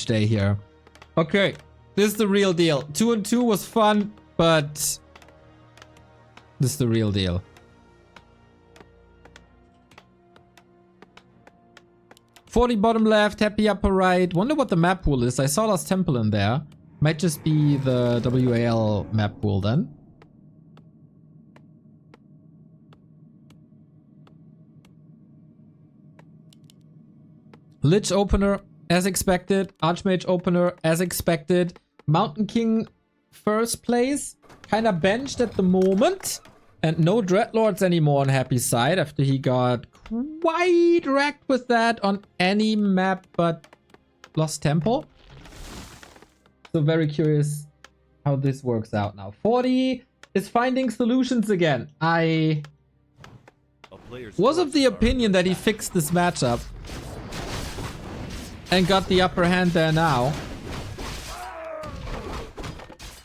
day here. Okay, this is the real deal. 2-2 was fun, but this is the real deal. $40 bottom left, happy upper right. Wonder what the map pool is. I saw Lost Temple in there. Might just be the WAL map pool then. Lich opener, as expected. Archmage opener, as expected. Mountain King first place. Kinda benched at the moment. And no Dreadlords anymore on Happy's side after he got quite wrecked with that on any map but Lost Temple. So very curious how this works out now. 40 is finding solutions again. I was of the opinion that he fixed this matchup and got the upper hand there now.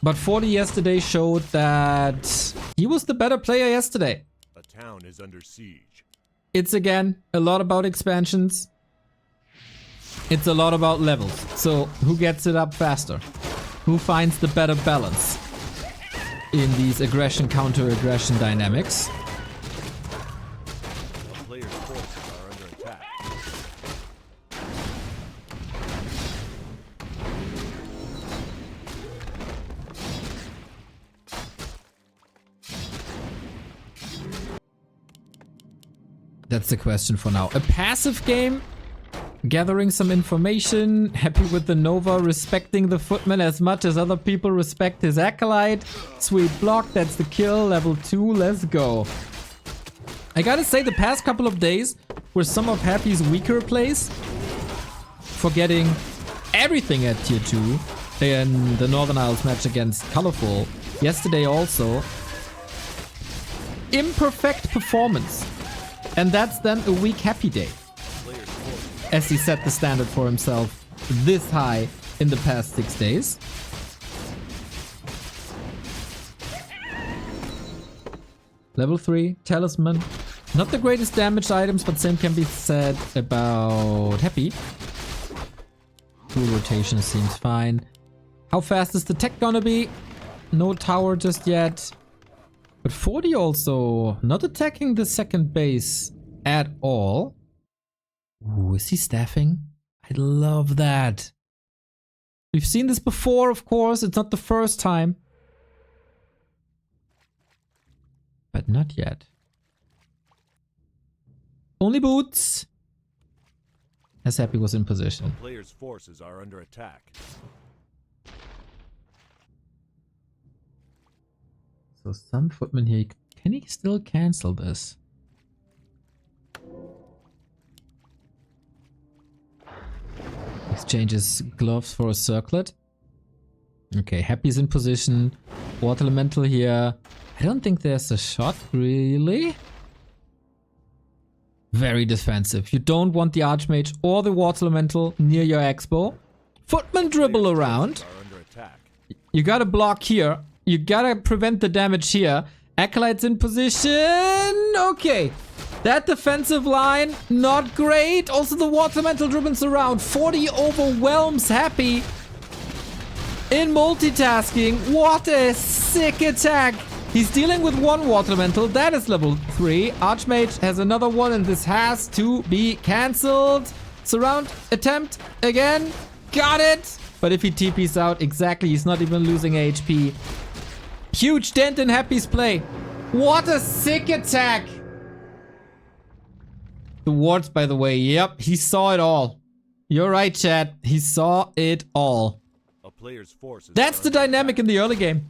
But 40 yesterday showed that he was the better player yesterday. A town is under siege. It's again a lot about expansions. It's a lot about levels. So who gets it up faster? Who finds the better balance in these aggression counter-aggression dynamics? A player's forces are under attack. That's the question for now. A passive game, gathering some information, happy with the Nova, respecting the Footman as much as other people respect his Acolyte. Sweet block, that's the kill. Level 2, let's go. I gotta say, the past couple of days were some of Happy's weaker plays. Forgetting everything at tier 2 in the Northern Isles match against Colorful. Yesterday also. Imperfect performance. And that's then a weak Happy day. As he set the standard for himself this high in the past 6 days. Level 3, Talisman. Not the greatest damaged items, but same can be said about Happy. Tool rotation seems fine. How fast is the tech gonna be? No tower just yet. But 40 also not attacking the second base at all. Ooh, is he staffing? I love that. We've seen this before, of course. It's not the first time. But not yet. Only boots. As Happy was in position. A player's forces are under attack. So some footman here. Can he still cancel this? Exchanges gloves for a circlet. Okay, Happy's in position. Water Elemental here. I don't think there's a shot, really. Very defensive. You don't want the Archmage or the Water Elemental near your Expo. Footman dribble around. You gotta block here. You gotta prevent the damage here. Acolyte's in position. Okay. That defensive line, not great. Also, the Water Elemental dribbles around. 40 overwhelms Happy. In multitasking. What a sick attack. He's dealing with one Water Elemental. That is level 3. Archmage has another one, and this has to be cancelled. Surround. Attempt. Again. Got it. But if he TPs out, exactly, he's not even losing HP. Huge dent in Happy's play. What a sick attack. The wards, by the way. Yep, he saw it all. You're right, chat. He saw it all. A player's forces. That's the dynamic in the early game.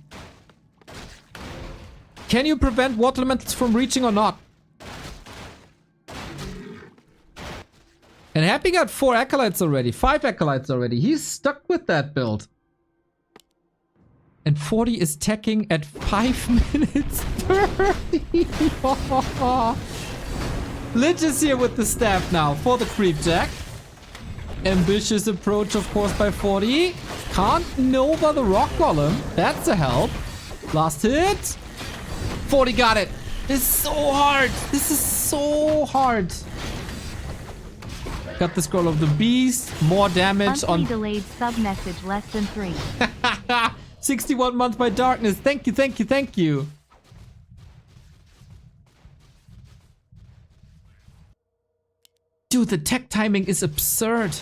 Can you prevent Water Elementals from reaching or not? And Happy got 4 Acolytes already. 5 Acolytes already. He's stuck with that build. And 40 is teching at 5 minutes 30. Lich is here with the staff now for the creep jack. Ambitious approach, of course, by 40. Can't Nova the rock golem. That's a help. Last hit. 40 got it. This is so hard. This is so hard. Got the Scroll of the Beast. More damage Monthly on... delayed sub message less than 3. 61 months by darkness. Thank you, thank you, thank you. Dude, the tech timing is absurd.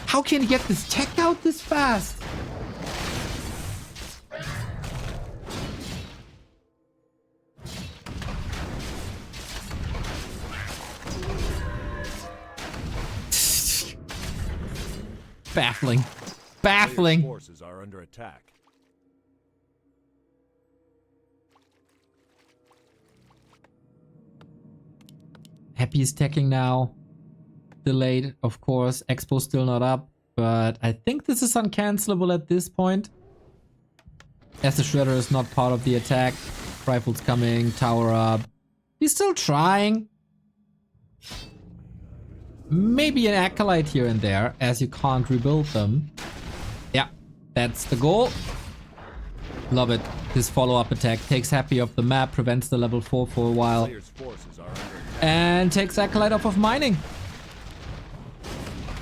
How can you get this tech out this fast? Baffling. Baffling. Forces are under attack. Happy is teching now. Delayed, of course. Expo still not up, but I think this is uncancelable at this point. As the Shredder is not part of the attack. Rifle's coming, tower up. He's still trying. Maybe an Acolyte here and there, as you can't rebuild them. Yeah, that's the goal. Love it. This follow-up attack takes Happy off the map, prevents the level 4 for a while. Players' forces are under attack. And takes Acolyte off of mining.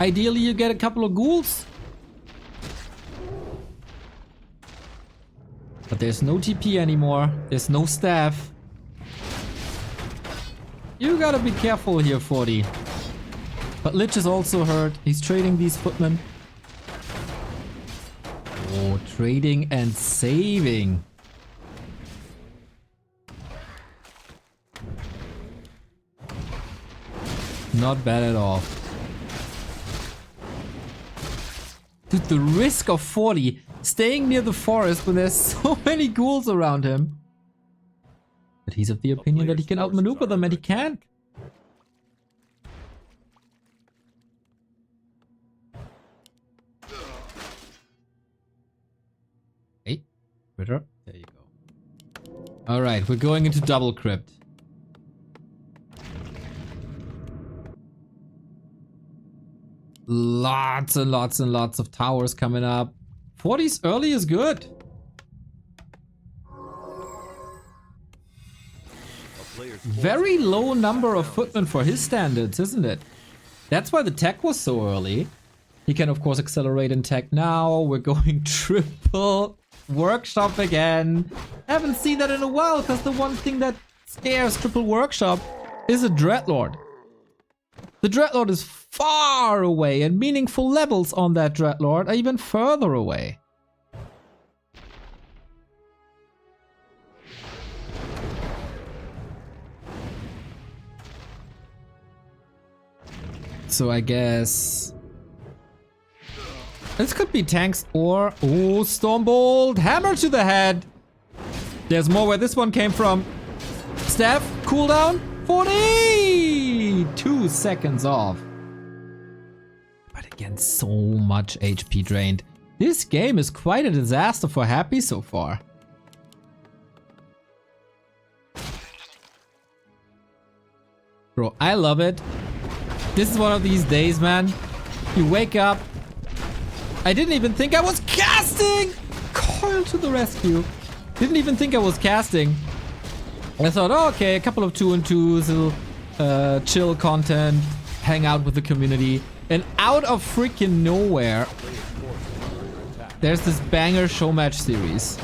Ideally, you get a couple of ghouls. But there's no TP anymore. There's no staff. You gotta be careful here, 40. But Lich is also hurt. He's trading these footmen. Oh, trading and saving. Not bad at all. Dude, the risk of 40 staying near the forest when there's so many ghouls around him. But he's of the opinion that he can outmaneuver them, and he can. Hey, Ritter. There you go. Alright, we're going into double crypt. Lots and lots and lots of towers coming up. 40's early is good. Very low number of footmen for his standards, isn't it? That's why the tech was so early. He can of course accelerate in tech now. We're going triple workshop again. Haven't seen that in a while because the one thing that scares triple workshop is a Dreadlord. The Dreadlord is far away, and meaningful levels on that Dreadlord are even further away. So I guess this could be tanks or... Oh, Stormbolt! Hammer to the head! There's more where this one came from. Staff, cooldown, 40! 2 seconds off. But again, so much HP drained. This game is quite a disaster for Happy so far. Bro, I love it. This is one of these days, man. You wake up. I didn't even think I was casting! Coil to the rescue. Didn't even think I was casting. I thought, oh, okay, a couple of 2-and-2s, little chill content, hang out with the community. And out of freaking nowhere, there's this banger show match series.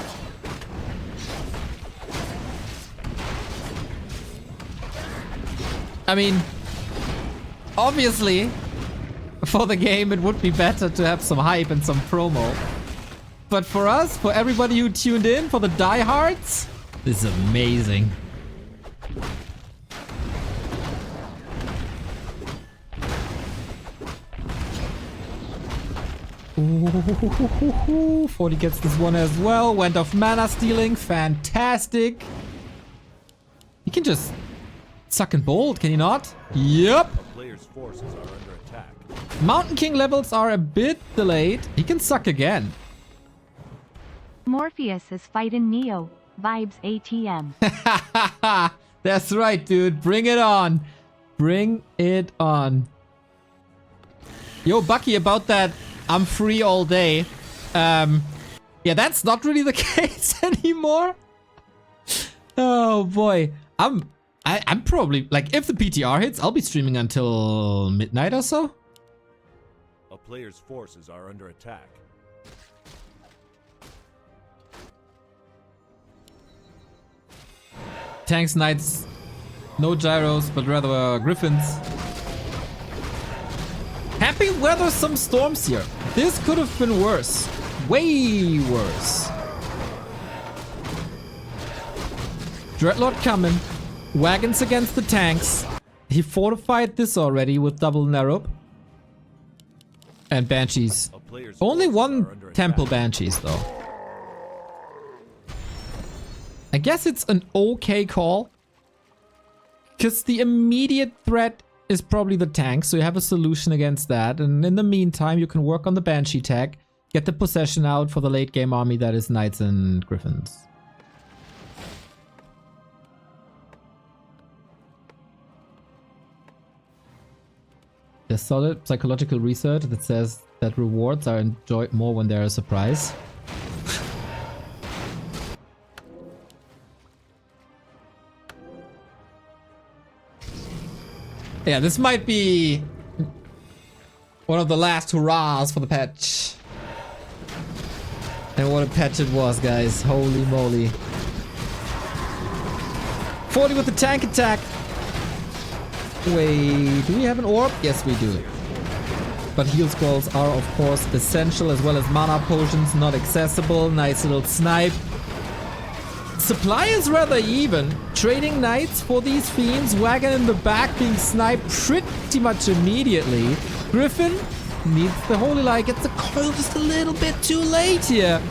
I mean, obviously, for the game, it would be better to have some hype and some promo. But for us, for everybody who tuned in, for the diehards, this is amazing. Ooh, 40 gets this one as well. Went off mana stealing. Fantastic. He can just suck and bolt, can he not? Yep. A player's forces are under attack. Mountain King levels are a bit delayed. He can suck again. Morpheus is fighting Neo. Vibes ATM. That's right, dude. Bring it on. Bring it on. Yo, Bucky, about that I'm free all day. Yeah, that's not really the case anymore. Oh boy. I'm I'm probably, like, if the PTR hits, I'll be streaming until midnight or so. A player's forces are under attack. Tanks, knights, no gyros, but rather griffins. Happy weather some storms here. This could have been worse. Way worse. Dreadlord coming. Wagons against the tanks. He fortified this already with double Nerub. And Banshees. Only one temple Banshees though. I guess it's an okay call. Because the immediate threat is probably the tank, so you have a solution against that. And in the meantime, you can work on the Banshee tag. Get the possession out for the late game army that is Knights and Griffins. There's solid psychological research that says that rewards are enjoyed more when they're a surprise. Yeah, this might be one of the last hurrahs for the patch. And what a patch it was, guys. Holy moly. 40 with the tank attack. Wait, do we have an orb? Yes, we do. But heal scrolls are, of course, essential, as well as mana potions, not accessible. Nice little snipe. Supply is rather even. Trading knights for these fiends. Wagon in the back being sniped pretty much immediately. Griffin needs the Holy Light. Gets the coil just a little bit too late here.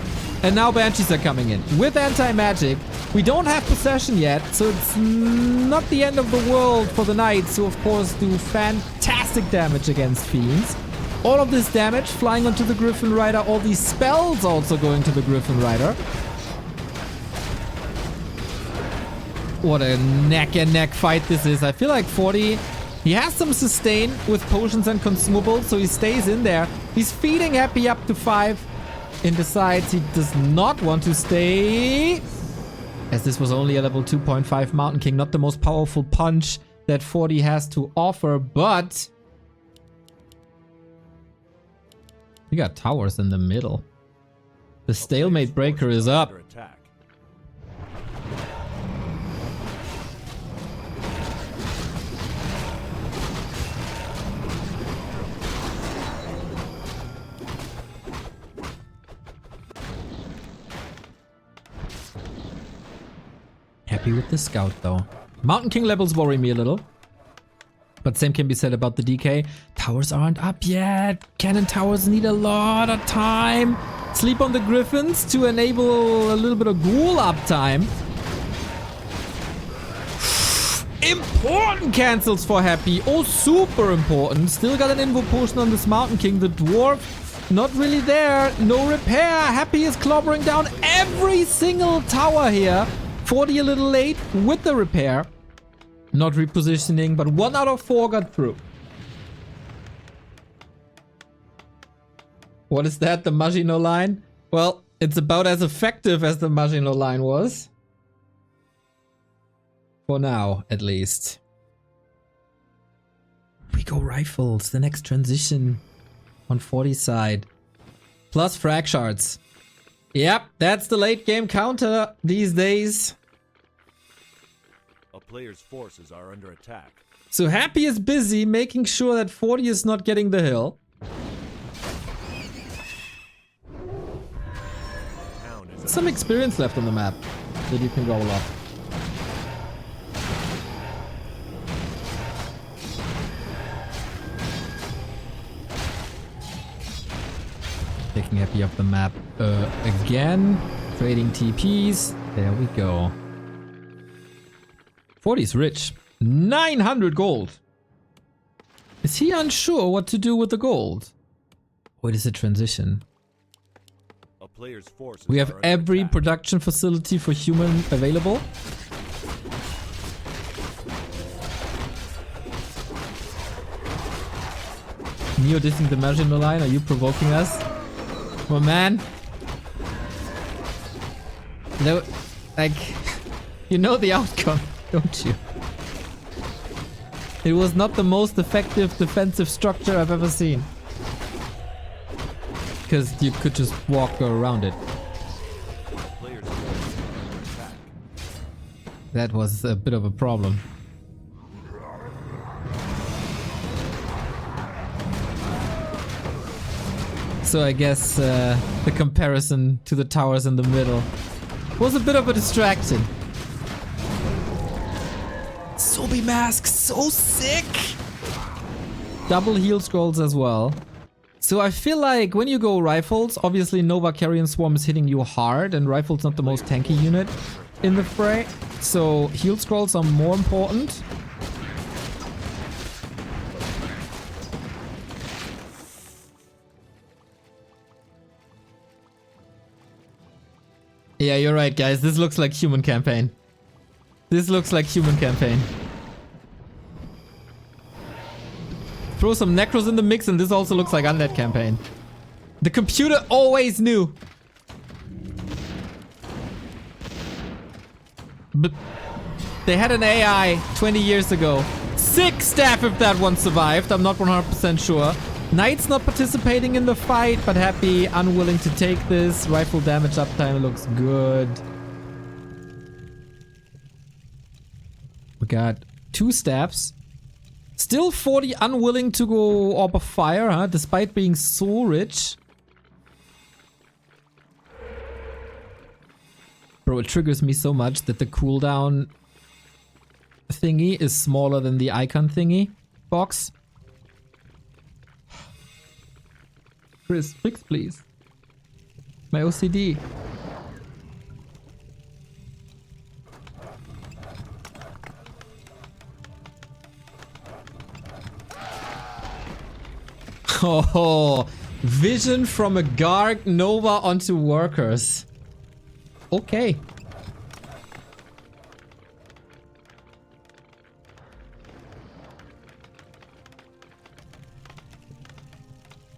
And now Banshees are coming in. With anti-magic. We don't have possession yet, so it's not the end of the world for the knights, who of course do fantastic damage against fiends. All of this damage flying onto the Griffin Rider. All these spells also going to the Griffin Rider. What a neck-and-neck fight this is. I feel like 40, he has some sustain with potions and consumables, so he stays in there. He's feeding Happy up to 5 and decides he does not want to stay. As this was only a level 2.5 Mountain King, not the most powerful punch that 40 has to offer, but we got towers in the middle. The stalemate breaker is up. Happy with the scout though. Mountain King levels worry me a little. But same can be said about the DK. Towers aren't up yet. Cannon towers need a lot of time. Sleep on the Griffins to enable a little bit of ghoul uptime. Important cancels for Happy. Oh, super important. Still got an invo potion on this Mountain King. The dwarf not really there. No repair. Happy is clobbering down every single tower here. 40 a little late with the repair. Not repositioning, but 1 out of 4 got through. What is that? The Maginot line? Well, it's about as effective as the Maginot line was. For now, at least. We go rifles. The next transition on 40's side. Plus frag shards. Yep, that's the late game counter these days. A player's forces are under attack. So Happy is busy making sure that 40 is not getting the hill. Some experience left on the map that you can roll off. Taking Happy off the map again. Trading TPs. There we go. 40's rich. 900 gold. Is he unsure what to do with the gold? What is a transition? A player's forces We have are under every attack. production facility for human available. Neo dissing the Maginot line. Are you provoking us? Well, man. No, like, you know the outcome, don't you? It was not the most effective defensive structure I've ever seen. Because you could just walk around it. Players' forces are under attack. That was a bit of a problem. So I guess the comparison to the towers in the middle was a bit of a distraction. Sobi mask, so sick! Double heal scrolls as well. So I feel like when you go rifles, obviously Nova Carrion Swarm is hitting you hard and rifle's not the most tanky unit in the fray. So heal scrolls are more important. Yeah, you're right, guys. This looks like human campaign. This looks like human campaign. Throw some necros in the mix and this also looks like undead campaign. The computer always knew. But they had an AI 20 years ago. 6 staff if that one survived. I'm not 100% sure. Knight's not participating in the fight, but happy, unwilling to take this. Rifle damage uptime looks good. We got 2 staffs. Still 40 unwilling to go Orb of Fire, huh? Despite being so rich. Bro, it triggers me so much that the cooldown thingy is smaller than the icon thingy box. Chris, fix please. My OCD. Oh, vision from a Garg Nova onto workers. Okay.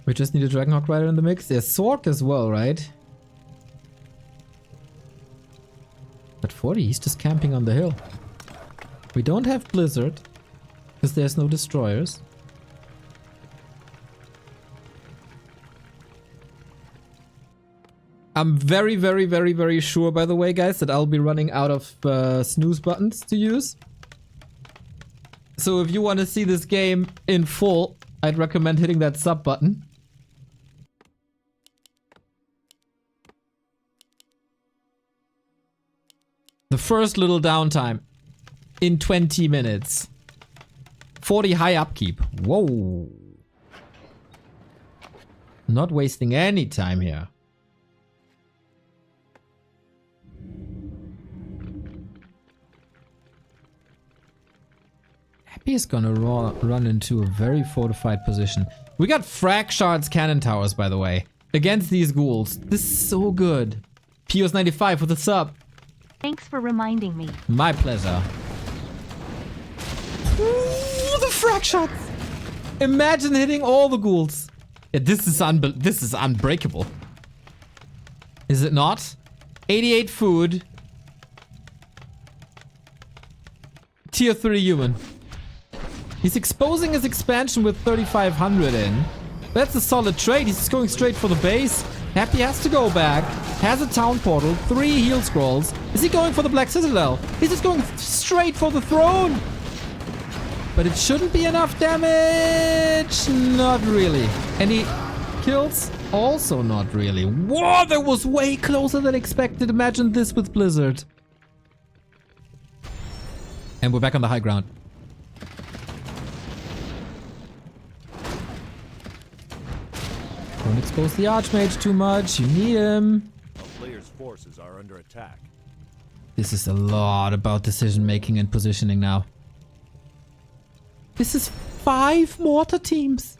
We just need a Dragonhawk Rider in the mix. There's Sork as well, right? But 40, he's just camping on the hill. We don't have Blizzard, because there's no destroyers. I'm very, very, very, very sure, by the way, guys, that I'll be running out of snooze buttons to use. So if you want to see this game in full, I'd recommend hitting that sub button. The first little downtime in 20 minutes. 40 high upkeep. Whoa. Not wasting any time here. Happy is gonna run into a very fortified position. We got frag shards cannon towers, by the way, against these ghouls. This is so good. Pios 95 with a sub. Thanks for reminding me. My pleasure. Ooh, the frag shots! Imagine hitting all the ghouls. Yeah, this is unbreakable. Is it not? 88 food. Tier 3 human. He's exposing his expansion with 3,500 in. That's a solid trade. He's just going straight for the base. Happy has to go back. Has a town portal. 3 heal scrolls. Is he going for the Black Citadel? He's just going straight for the throne. But it shouldn't be enough damage. Not really. Any kills? Also not really. Whoa, that was way closer than expected. Imagine this with Blizzard. And we're back on the high ground. Don't expose the Archmage too much. You need him. A player's forces are under attack. This is a lot about decision making and positioning now. This is 5 mortar teams.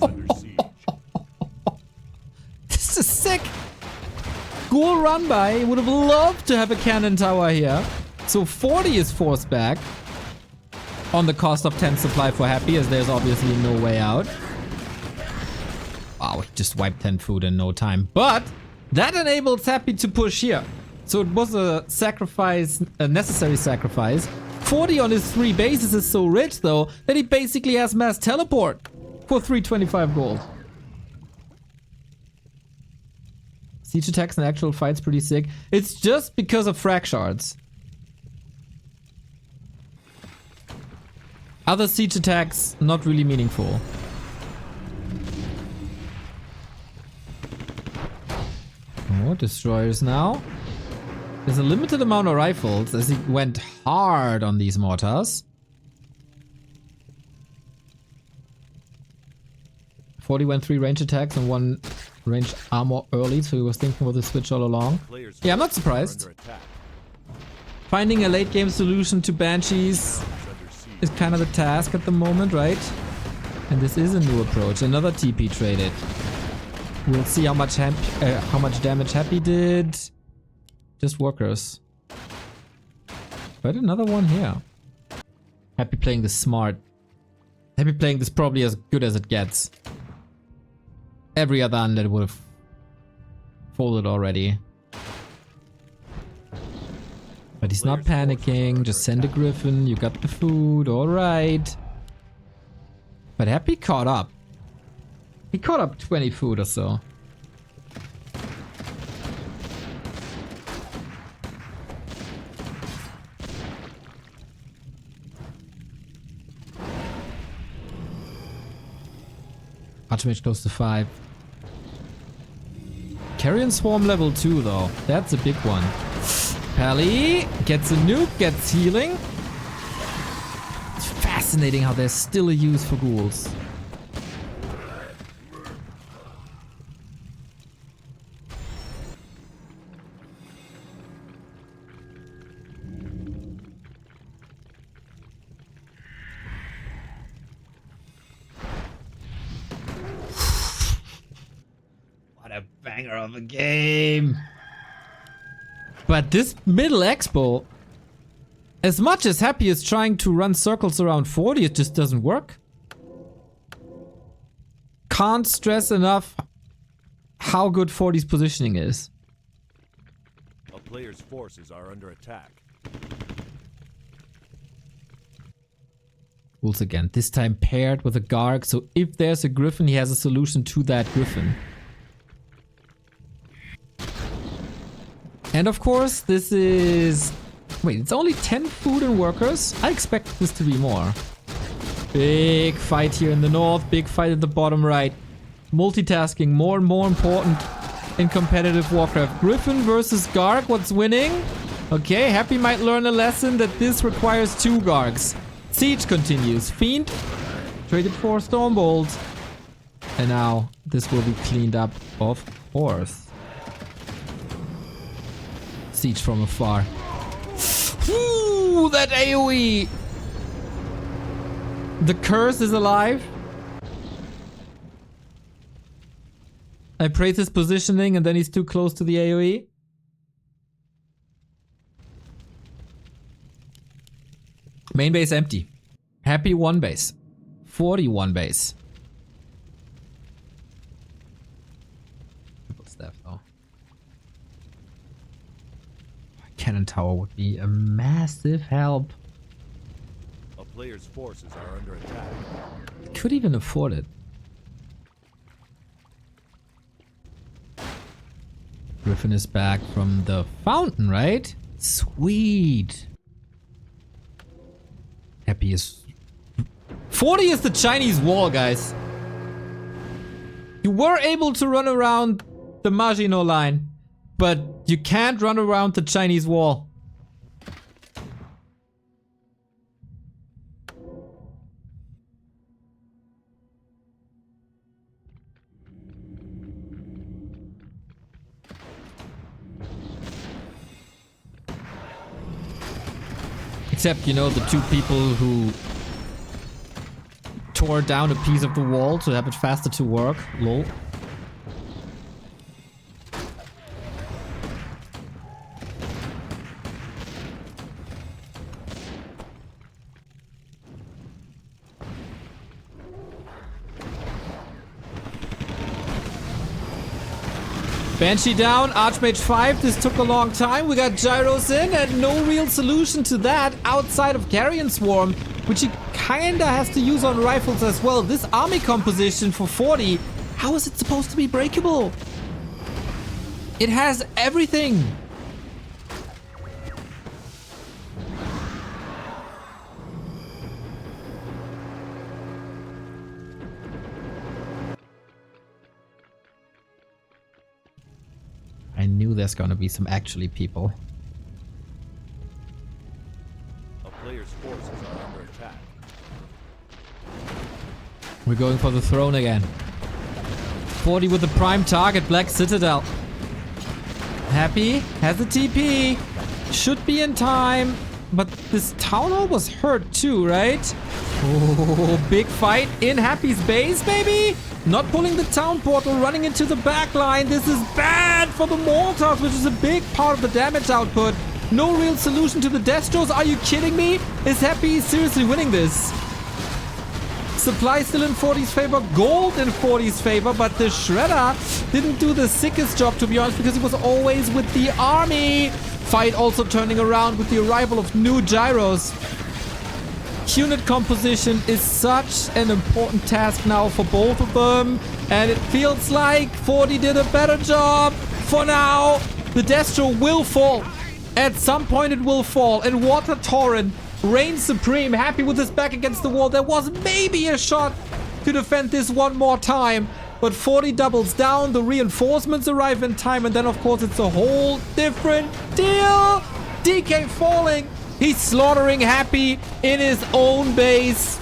Under siege. This is sick. Ghoul run by. Would have loved to have a cannon tower here. So 40 is forced back. On the cost of 10 supply for Happy, as there's obviously no way out. Wow, he just wiped 10 food in no time. But that enables Happy to push here. So it was a sacrifice, a necessary sacrifice. 40 on his 3 bases is so rich though that he basically has mass teleport for 325 gold. Siege attacks and actual fights pretty sick. It's just because of frag shards. Other siege attacks, not really meaningful. Oh, destroyers now. There's a limited amount of rifles as he went hard on these mortars. 40 went 3 range attacks and 1 range armor early, so he was thinking about the switch all along. Yeah, I'm not surprised. Finding a late game solution to Banshees is kind of the task at the moment, right? And this is a new approach. Another TP traded. We'll see how much damage Happy did. Just workers. But another one here. Happy playing this smart. Happy playing this probably as good as it gets. Every other undead would have folded already. But he's not panicking. Just send a griffin. You got the food. Alright. But Happy caught up. He caught up 20 food or so. Archmage close to 5. Carrion Swarm level 2 though. That's a big one. Pally gets a nuke, gets healing. It's fascinating how there's still a use for ghouls. Banger of a game. But this middle expo, as much as Happy is trying to run circles around 40, it just doesn't work. Can't stress enough how good 40's positioning is. A player's forces are under attack. Rules again, this time paired with a Garg, so if there's a Griffin, he has a solution to that Griffin. And of course, this is... Wait, it's only 10 food and workers? I expect this to be more. Big fight here in the north, big fight at the bottom right. Multitasking, more and more important in competitive Warcraft. Griffin versus Garg, what's winning? Okay, Happy might learn a lesson that this requires 2 Gargs. Siege continues. Fiend, traded for Stormbolt. And now, this will be cleaned up, of course. Siege from afar. Ooh, that AoE! The curse is alive. I praise his positioning and then he's too close to the AoE. Main base empty. Happy 1 base. 41 base. Triple staff though. Cannon tower would be a massive help. A player's forces are under attack. Could even afford it. Griffin is back from the fountain, right? Sweet. Happy is... 40 is the Chinese wall, guys. You were able to run around the Maginot line, but you can't run around the Chinese wall. Except, you know, the 2 people who tore down a piece of the wall to have it faster to work. Lol. Banshee down, Archmage 5. This took a long time. We got gyros in and no real solution to that outside of Carrion Swarm, which he kinda has to use on rifles as well. This army composition for 40, how is it supposed to be breakable? It has everything. I knew there's gonna be some actually people. A player's forces are under attack. We're going for the throne again. 40 with the prime target, Black Citadel. Happy, has a TP. Should be in time. But this town hall was hurt too, right? Oh, big fight in Happy's base, maybe? Not pulling the town portal, running into the back line. This is bad for the mortars, which is a big part of the damage output. No real solution to the Destros. Are you kidding me? Is Happy seriously winning this? Supply still in 40's favor, gold in 40's favor, but the Shredder didn't do the sickest job, to be honest, because he was always with the army. Fight also turning around with the arrival of new gyros. Unit composition is such an important task now for both of them, and it feels like 40 did a better job. For now, the Destro will fall. At some point it will fall, and Water Torrent reigns supreme. Happy with his back against the wall. There was maybe a shot to defend this one more time, but 40 doubles down. The reinforcements arrive in time, and then of course it's a whole different deal. DK falling. He's slaughtering Happy in his own base.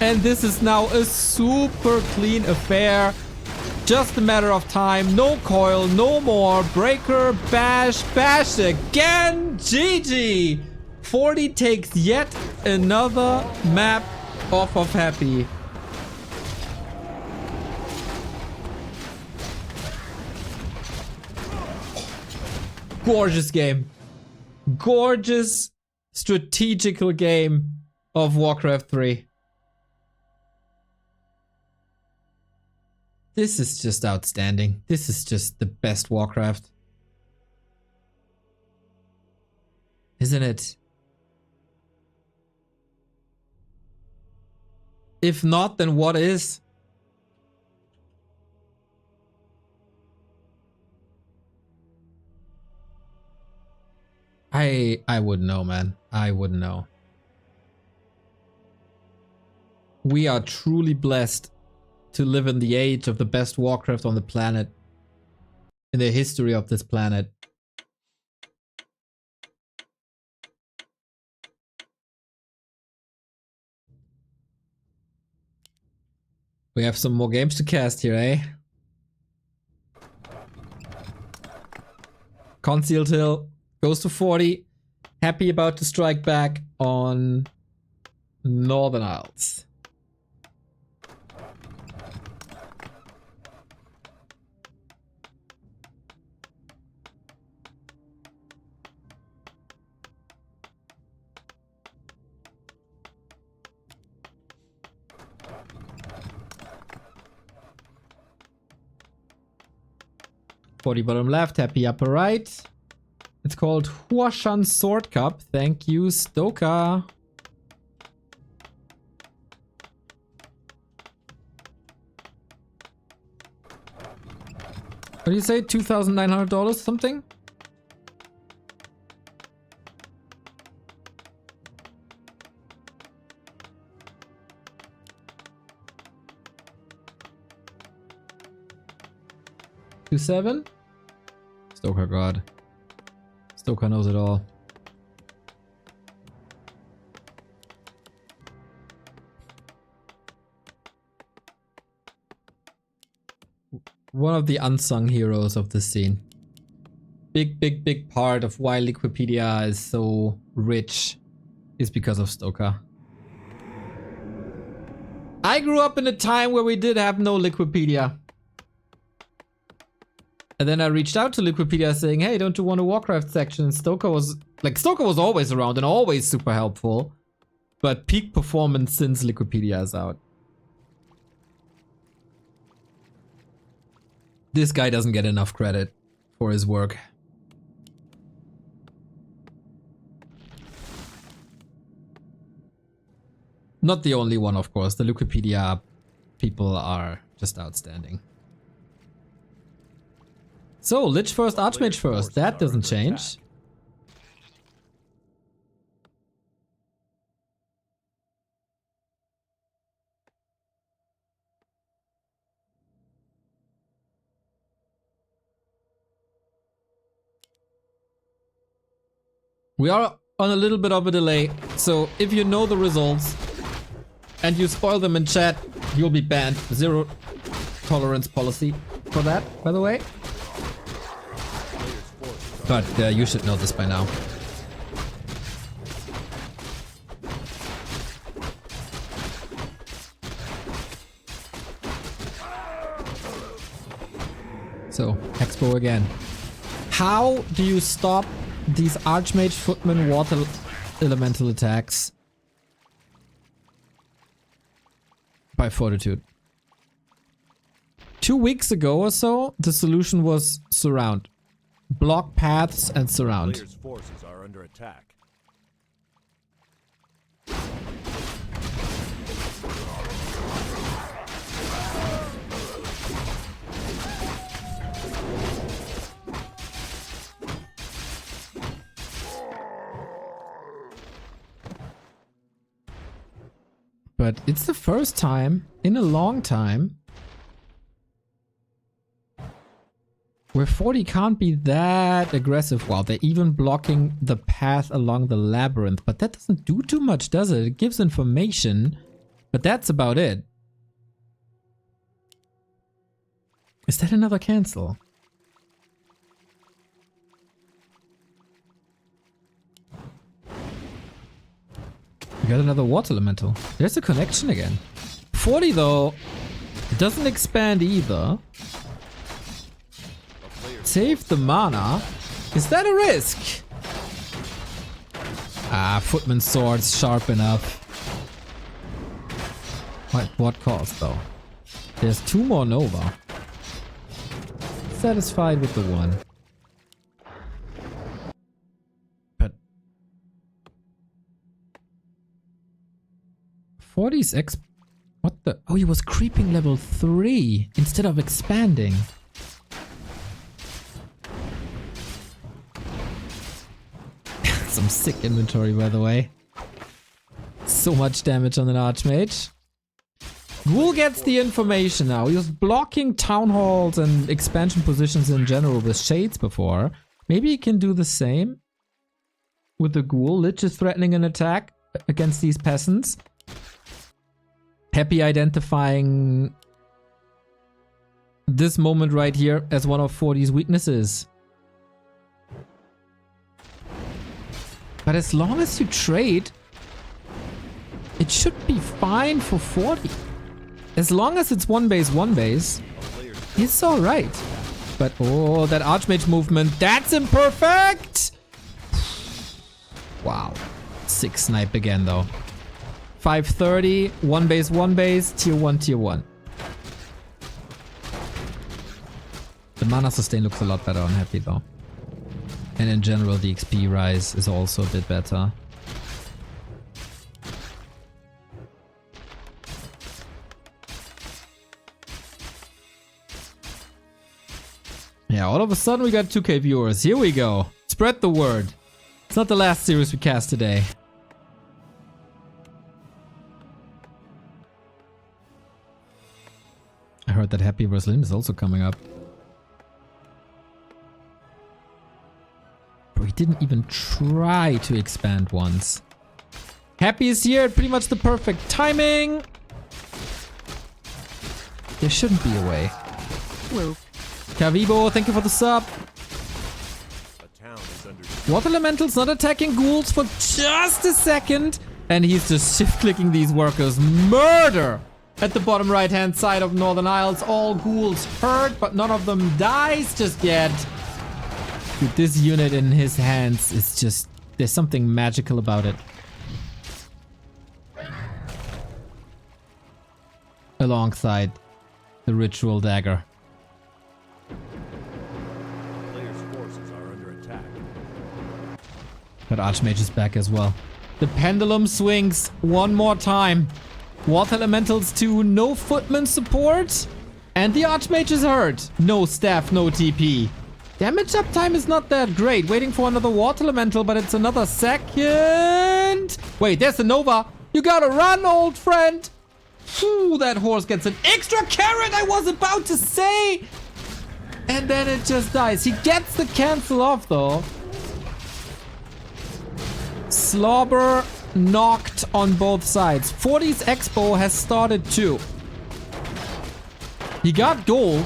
And this is now a super clean affair. Just a matter of time. No coil, no more. Breaker, bash, bash again. GG. 40 takes yet another map off of Happy. Gorgeous game. Gorgeous strategical game of Warcraft 3. This is just outstanding. This is just the best Warcraft. Isn't it? If not, then what is? I wouldn't know, man. I wouldn't know. We are truly blessed to live in the age of the best Warcraft on the planet. In the history of this planet. We have some more games to cast here, eh? Concealed Hill goes to 40. Happy about to strike back on Northern Isles. Bottom left, Happy upper right. It's called Huashan Sword Cup. Thank you, Stoka. What do you say? $2,900 something? $2,700? Stoker God. Stoker knows it all. One of the unsung heroes of this scene. Big part of why Liquipedia is so rich is because of Stoker. I grew up in a time where we did have no Liquipedia. And then I reached out to Liquipedia saying, hey, don't you want a Warcraft section? And Stoker was always around and always super helpful. But peak performance since Liquipedia is out. This guy doesn't get enough credit for his work. Not the only one, of course. The Wikipedia people are just outstanding. So, Lich first, Archmage first. That doesn't change. We are on a little bit of a delay, so if you know the results and you spoil them in chat, you'll be banned. Zero tolerance policy for that, by the way. But you should know this by now. So, Expo again. How do you stop these Archmage Footman water elemental attacks? By Fortitude. 2 weeks ago or so, the solution was surround. Block paths and surround. Players' forces are under attack. But it's the first time in a long time where 40 can't be that aggressive. Wow, they're even blocking the path along the labyrinth. But that doesn't do too much, does it? It gives information, but that's about it. Is that another cancel? We got another water elemental. There's a connection again. 40 though, it doesn't expand either. Save the mana. Is that a risk? Ah, Footman's sword's sharp enough. What cost though? There's 2 more Nova. Satisfied with the one. But 40's what the? Oh, he was creeping level 3 instead of expanding. Some sick inventory, by the way. So much damage on an Archmage. Ghoul gets the information now. He was blocking town halls and expansion positions in general with shades before. Maybe he can do the same with the Ghoul. Lich is threatening an attack against these peasants. Happy identifying this moment right here as one of 40's weaknesses. But as long as you trade, it should be fine for 40. As long as it's one base, it's alright. But oh, that Archmage movement, that's imperfect! Wow. 6 snipe again though. 530, one base, tier 1. The mana sustain looks a lot better on Happy though. And in general, the XP rise is also a bit better. Yeah, all of a sudden we got 2K viewers. Here we go. Spread the word. It's not the last series we cast today. I heard that Happy vs. Lim is also coming up. Bro, he didn't even try to expand once. Happy is here at pretty much the perfect timing. There shouldn't be a way. Whoop. Kavibo, thank you for the sub. Water Elemental's not attacking ghouls for just a second. And he's just shift-clicking these workers. Murder! At the bottom right-hand side of Northern Isles. All ghouls hurt, but none of them dies just yet. Dude, this unit in his hands is just... there's something magical about it. Alongside the ritual dagger. But Archmage is back as well. The pendulum swings one more time. Water Elementals 2, no Footman support. And the Archmage is hurt. No staff, no TP. Damage uptime is not that great. Waiting for another Water Elemental, but it's another second. Wait, there's the Nova. You gotta run, old friend. Ooh, that horse gets an extra carrot, I was about to say. And then it just dies. He gets the cancel off, though. Slobber knocked on both sides. 40's Expo has started too. He got gold.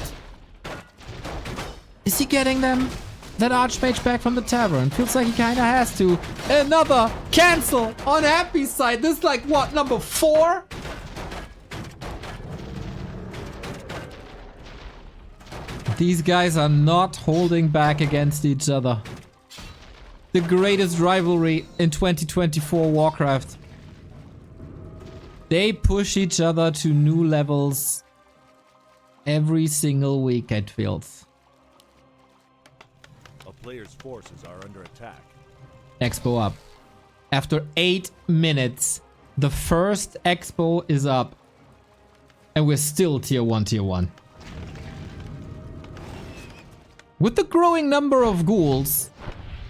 Is he getting them? That Archmage back from the tavern. Feels like he kinda has to. Another cancel on Happy's side. This is like what, number 4? These guys are not holding back against each other. The greatest rivalry in 2024 Warcraft. They push each other to new levels every single week, it feels. A player's forces are under attack. Expo up. After 8 minutes, the first Expo is up. And we're still tier 1, tier 1. With the growing number of ghouls,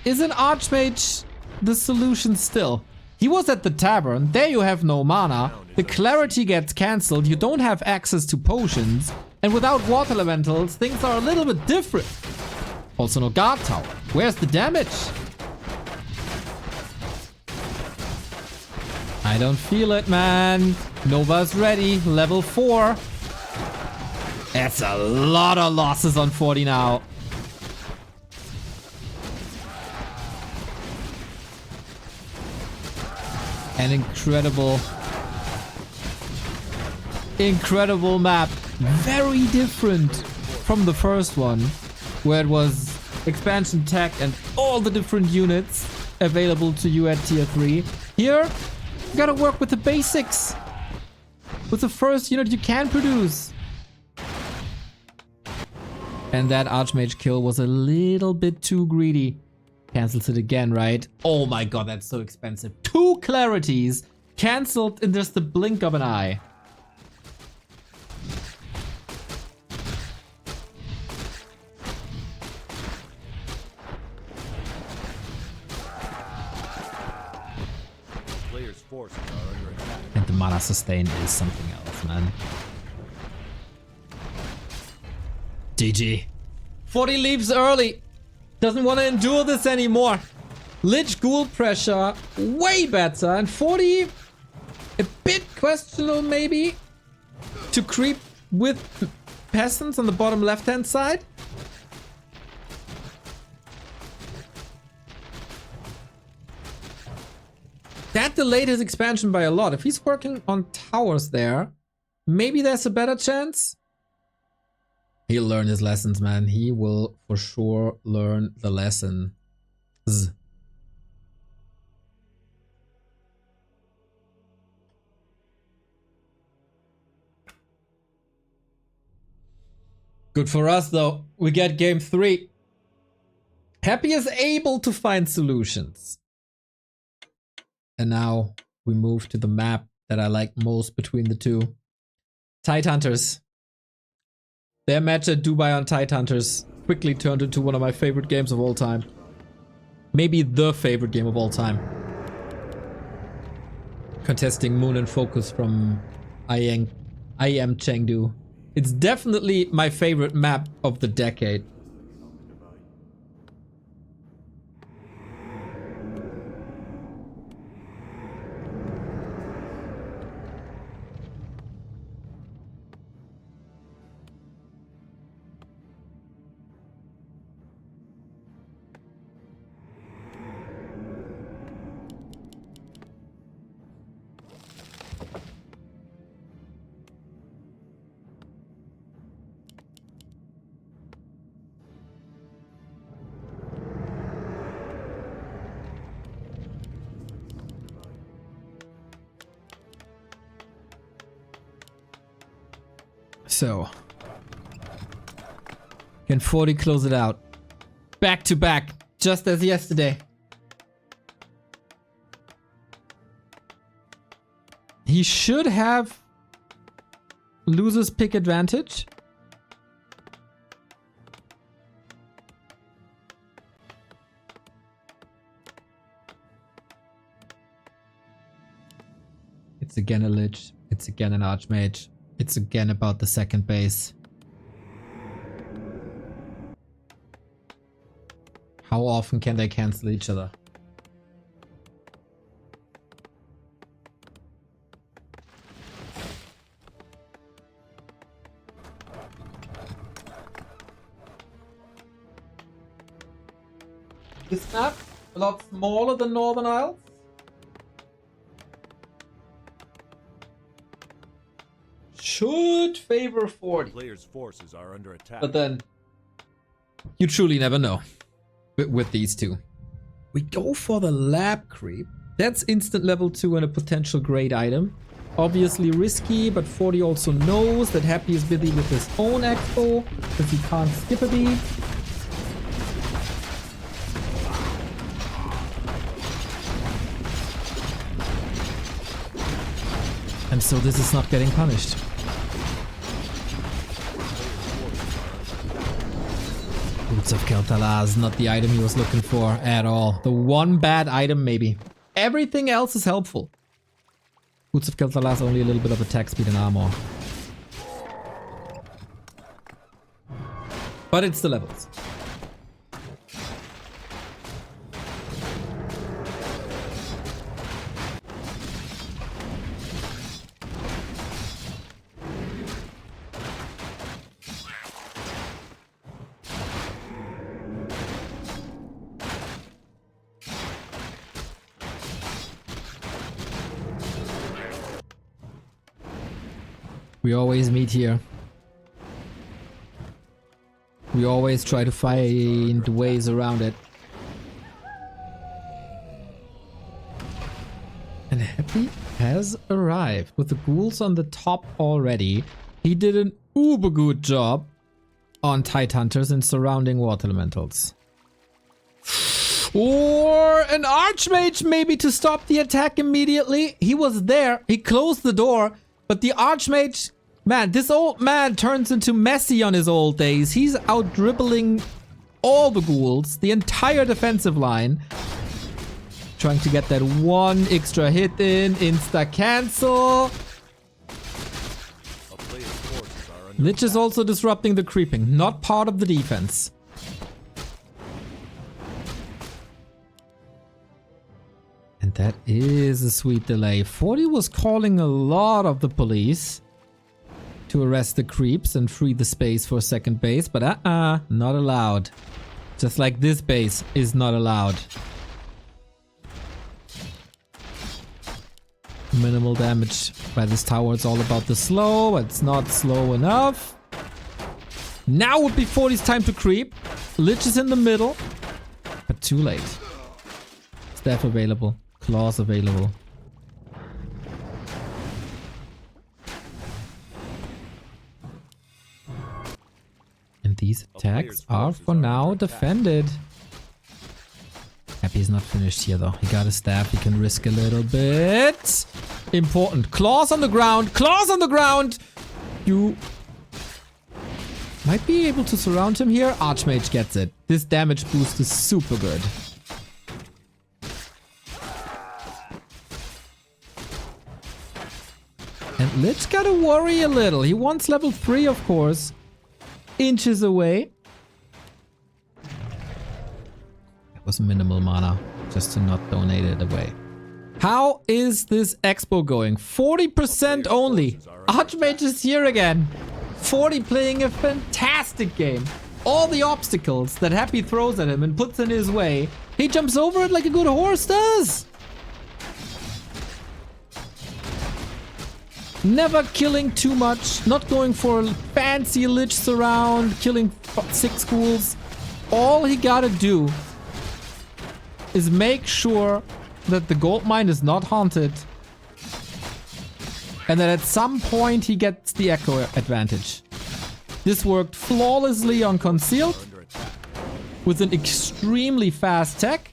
is an Archmage the solution still? He was at the tavern, there you have no mana, the clarity gets cancelled, you don't have access to potions, and without water elementals, things are a little bit different. Also no guard tower. Where's the damage? I don't feel it, man. Nova's ready, level 4. That's a lot of losses on 40 now. An incredible map. Very different from the first one, where it was expansion tech and all the different units available to you at tier 3. Here, you gotta work with the basics. With the first unit you can produce. And that Archmage kill was a little bit too greedy. Cancels it again, right? Oh my god, that's so expensive. 2 clarities cancelled in just the blink of an eye. Players' forces are under attack. And the mana sustain is something else, man. GG. 40 leaves early. Doesn't want to endure this anymore. Lich Ghoul pressure, way better. And 40, a bit questionable maybe. To creep with peasants on the bottom left-hand side. That delayed his expansion by a lot. If he's working on towers there, maybe there's a better chance. He'll learn his lessons, man. He will for sure learn the lesson. Good for us, though. We get game 3. Happy is able to find solutions. And now we move to the map that I like most between the two. Tidehunters. Their match at Dubai on Tidehunters quickly turned into one of my favorite games of all time. Maybe the favorite game of all time. Contesting Moon and Focus from IM Chengdu. It's definitely my favorite map of the decade. So, can 40 close it out? Back to back, just as yesterday. He should have losers pick advantage. It's again a Lich. It's again an Archmage. It's again about the second base. How often can they cancel each other? This map, a lot smaller than Northern Isles. Should favor 40. Players' forces are under attack. But then, you truly never know with these two. We go for the lab creep. That's instant level 2 and a potential great item. Obviously risky, but 40 also knows that Happy is busy with his own expo, because he can't skip a beat. And so this is not getting punished. Boots of Keltala is not the item he was looking for at all. The one bad item maybe. Everything else is helpful. Boots of Keltala is only a little bit of attack speed and armor. But it's the levels. We always meet here. We always try to find ways around it. And Happy has arrived with the ghouls on the top already. He did an uber good job on Tide Hunters and surrounding water elementals. Or an Archmage maybe to stop the attack immediately. He was there. He closed the door. But the Archmage, man, this old man turns into Messi on his old days. He's out dribbling all the ghouls, the entire defensive line. Trying to get that one extra hit in, insta cancel. Lich is also disrupting the creeping, not part of the defense. And that is a sweet delay. 40 was calling a lot of the police to arrest the creeps and free the space for second base, but not allowed. Just like this base is not allowed. Minimal damage by this tower. It's all about the slow. It's not slow enough. Now would be 40's time to creep. Lich is in the middle, but too late. Staff available. Claws available. And these attacks are for now defended. Happy's not finished here though. He got a staff. He can risk a little bit. Important. Claws on the ground. Claws on the ground. You might be able to surround him here. Archmage gets it. This damage boost is super good. And Lich gotta worry a little. He wants level 3, of course. Inches away. That was minimal mana, just to not donate it away. How is this expo going? 40% only. Archmage is here again. 40 playing a fantastic game. All the obstacles that Happy throws at him and puts in his way, he jumps over it like a good horse does. Never killing too much, not going for a fancy Lich surround, killing 6 ghouls. All he gotta do is make sure that the gold mine is not haunted. And that at some point he gets the echo advantage. This worked flawlessly on Concealed with an extremely fast tech.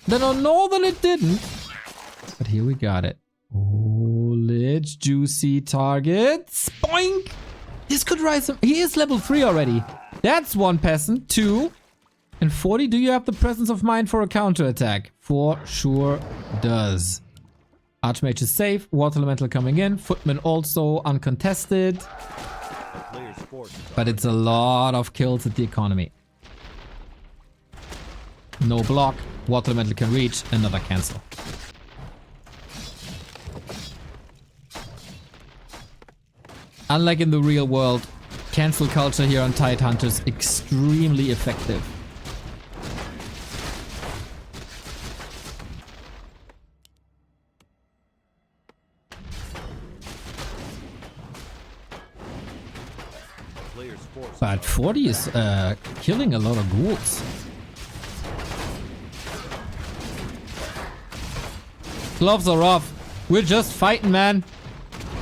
Then on Northern it didn't. But here we got it. Oh, lich, juicy targets. Boink! This could rise him. He is level 3 already. That's one peasant. 2. And 40, do you have the presence of mind for a counterattack? For sure does. Archmage is safe. Water Elemental coming in. Footman also uncontested. But it's a lot of kills at the economy. No block. Water Elemental can reach. Another cancel. Unlike in the real world, cancel culture here on Tidehunters extremely effective. But 40 is killing a lot of ghouls. Gloves are off. We're just fighting, man.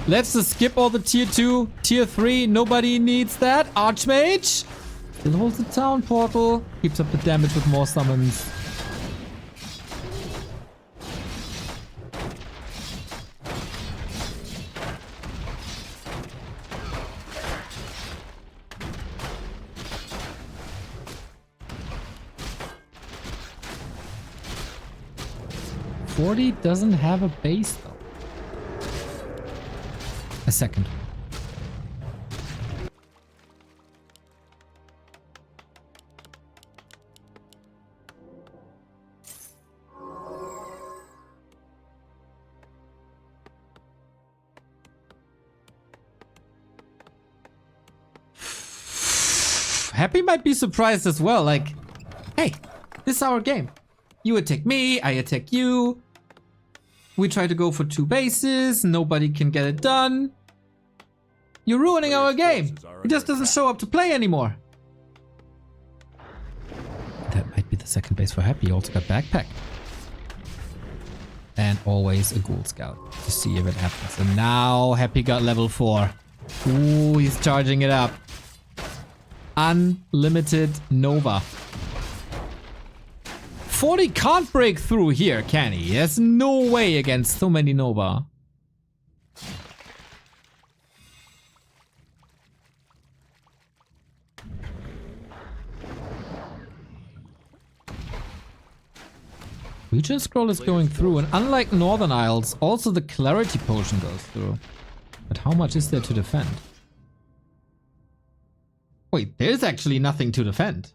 Let's just skip all the tier 2, tier 3. Nobody needs that. Archmage still holds the town portal. Keeps up the damage with more summons. Doesn't have a base though. A second. Happy might be surprised as well, like, hey, this is our game. You attack me, I attack you. We try to go for 2 bases, nobody can get it done. You're ruining our game. He just doesn't show up to play anymore. That might be the second base for Happy. He also got backpack. And always a Ghoul Scout to see if it happens. And now Happy got level 4. Ooh, he's charging it up. Unlimited Nova. 40 can't break through here, can he? There's no way against so many Nova. Region Scroll is going through, and unlike Northern Isles, also the Clarity Potion goes through. But how much is there to defend? Wait, there's actually nothing to defend.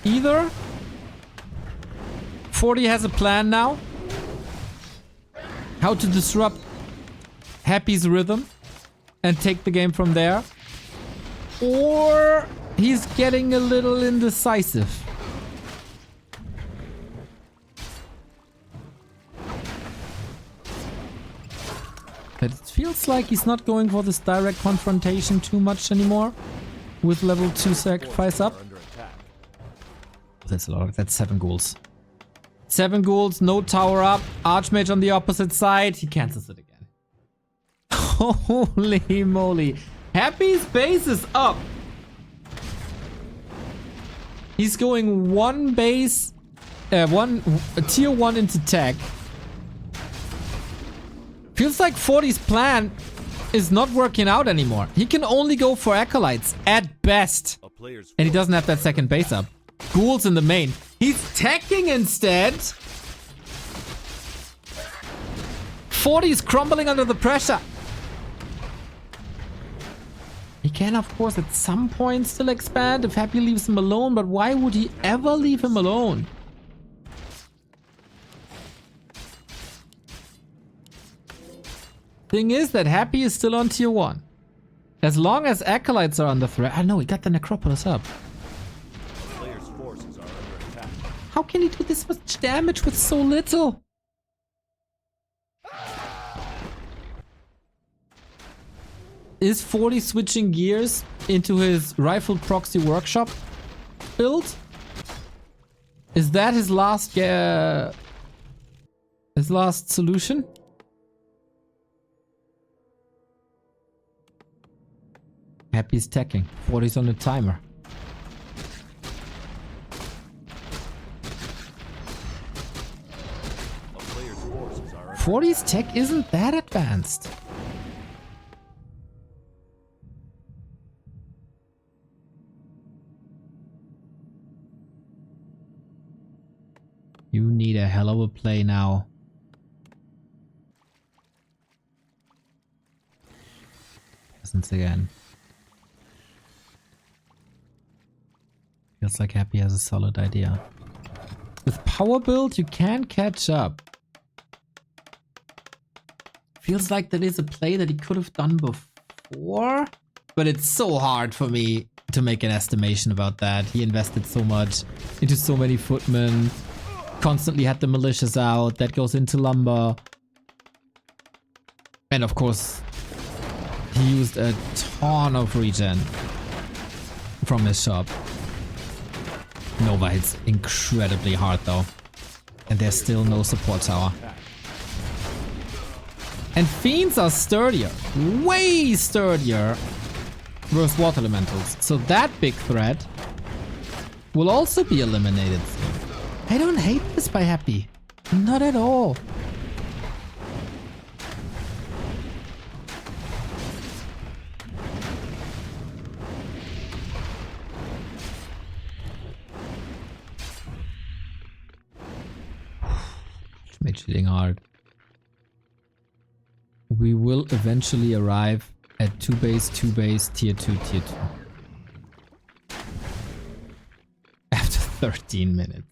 Either 40 has a plan now. How to disrupt Happy's rhythm and take the game from there. Or he's getting a little indecisive. But it feels like he's not going for this direct confrontation too much anymore. With level 2 sacrifice up. That's a lot. That's 7 ghouls. 7 ghouls, no tower up. Archmage on the opposite side. He cancels it again. Holy moly. Happy's base is up. He's going one base, tier 1 into tech. Feels like 40's plan is not working out anymore. He can only go for acolytes at best. And he doesn't have that second base up. Ghouls in the main. He's teching instead. 40's crumbling under the pressure. He can, of course, at some point still expand if Happy leaves him alone, but why would he ever leave him alone? Thing is that Happy is still on tier 1. As long as acolytes are under threat. I know, he got the Necropolis up. How can he do this much damage with so little? Is 40 switching gears into his rifled proxy workshop build? Is that his last solution? Happy's teching. 40's on the timer. A player's forces are under 40's tech isn't that advanced. You need a hell of a play now. Peasants again. Feels like Happy has a solid idea. With power build, you can catch up. Feels like that is a play that he could have done before. But it's so hard for me to make an estimation about that. He invested so much into so many footmen. Constantly had the militias out. That goes into lumber. And of course, he used a ton of regen from his shop. Nova hits incredibly hard though. And there's still no support tower. And Fiends are sturdier. Way sturdier versus Water Elementals. So that big threat will also be eliminated soon. I don't hate this by Happy. Not at all. Mage hitting hard. We will eventually arrive at 2 base, tier 2, tier 2. After 13 minutes.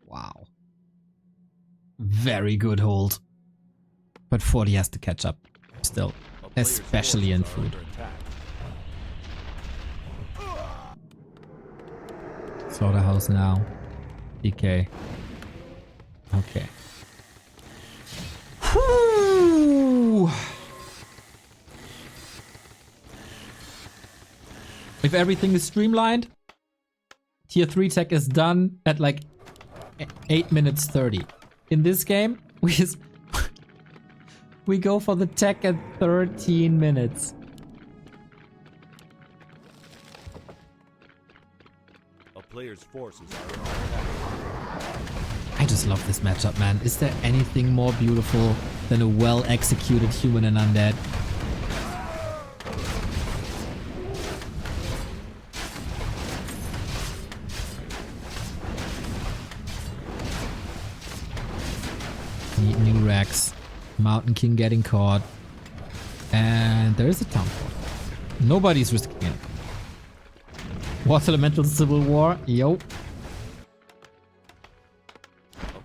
Wow. Very good hold. But 40 has to catch up still. Especially in food. Slaughterhouse now. DK. Okay. Whew. If everything is streamlined, tier 3 tech is done at like 8 minutes 30. In this game, we go for the tech at 13 minutes. A player's forces are under attack. I just love this matchup, man. Is there anything more beautiful than a well-executed human and undead? Need new racks. Mountain King getting caught. And there is a town fort. Nobody's risking it. Water Elemental Civil War. Yo.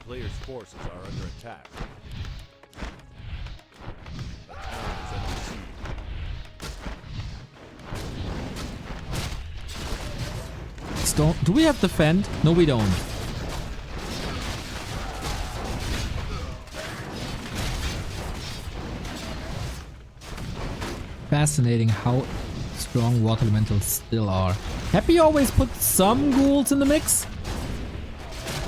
Player's forces are under attack. The town is under siege. Do we have defend? No, we don't. Fascinating how strong Water Elementals still are. Happy always put some ghouls in the mix.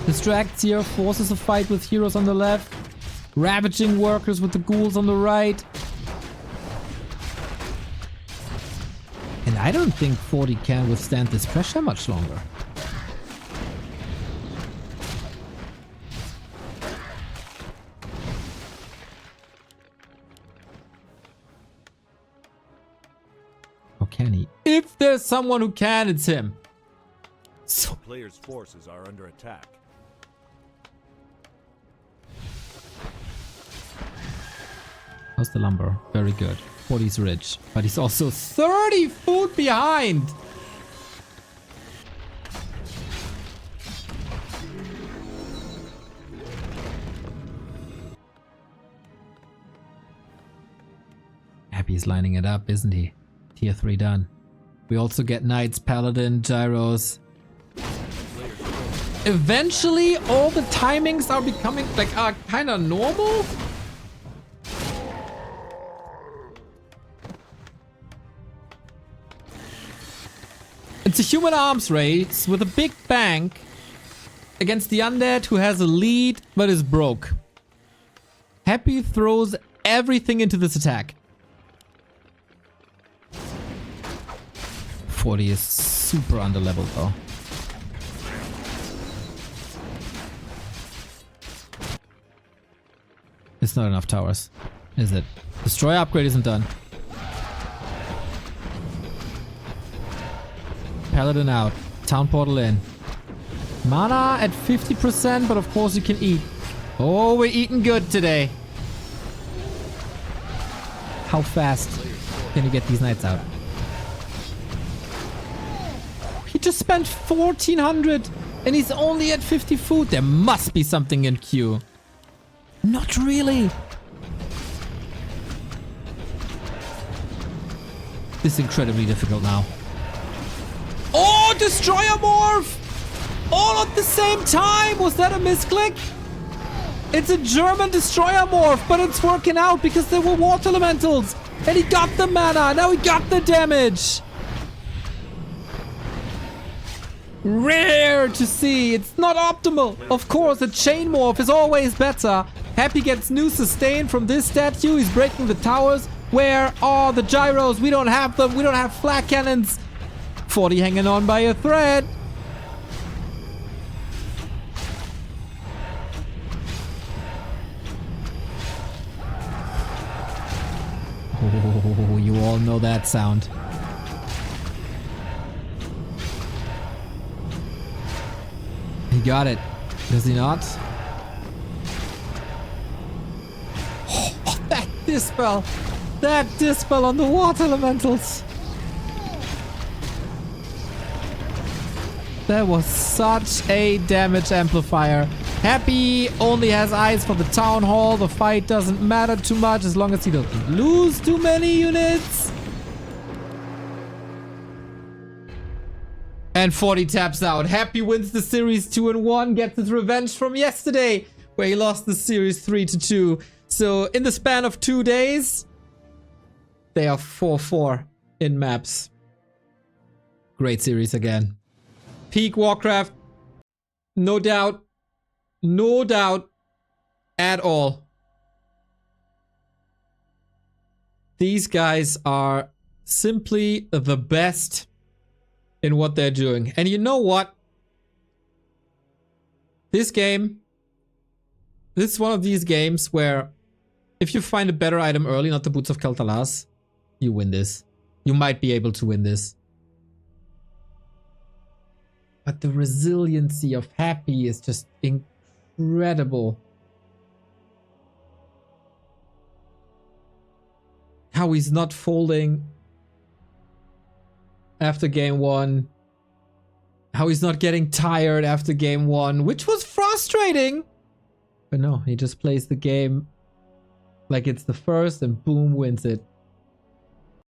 Distracts here, forces a fight with heroes on the left. Ravaging workers with the ghouls on the right. And I don't think 40 can withstand this pressure much longer. Or can he? If there's someone who can, it's him. So player's forces are under attack. How's the lumber? Very good. 40's rich, but he's also 30 food behind. Happy's lining it up, isn't he? Tier 3 done. We also get Knights, Paladin, Gyros. Eventually, all the timings are becoming like kind of normal. It's a human arms race with a big bank against the undead who has a lead but is broke. Happy throws everything into this attack. 40 is super underleveled though. It's not enough towers, is it? Destroyer upgrade isn't done. Paladin out. Town portal in. Mana at 50%, but of course you can eat. Oh, we're eating good today. How fast can you get these knights out? He just spent 1400 and he's only at 50 food. There must be something in queue. Not really. This is incredibly difficult now. Oh, Destroyer Morph! All at the same time! Was that a misclick? It's a German Destroyer Morph, but it's working out because there were Water Elementals. And he got the mana. Now he got the damage. Rare to see. It's not optimal. Of course, a Chain Morph is always better. Happy gets new sustain from this statue. He's breaking the towers. Where are the gyros? We don't have them. We don't have flak cannons. 40 hanging on by a thread. Oh, you all know that sound. He got it. Does he not? Oh, that dispel! That dispel on the water elementals! That was such a damage amplifier. Happy only has eyes for the town hall. The fight doesn't matter too much as long as he doesn't lose too many units. And 40 taps out. Happy wins the series 2-1. Gets his revenge from yesterday, where he lost the series 3-2. So in the span of 2 days, they are 4-4 in maps. Great series again. Peak Warcraft. No doubt. No doubt at all. These guys are simply the best in what they're doing. And you know what? This game, this is one of these games where if you find a better item early, not the Boots of Kel'Thalas, you win this. You might be able to win this. But the resiliency of Happy is just incredible. How he's not folding after game one. How he's not getting tired after game one, which was frustrating. But no, he just plays the game like it's the first and boom, wins it.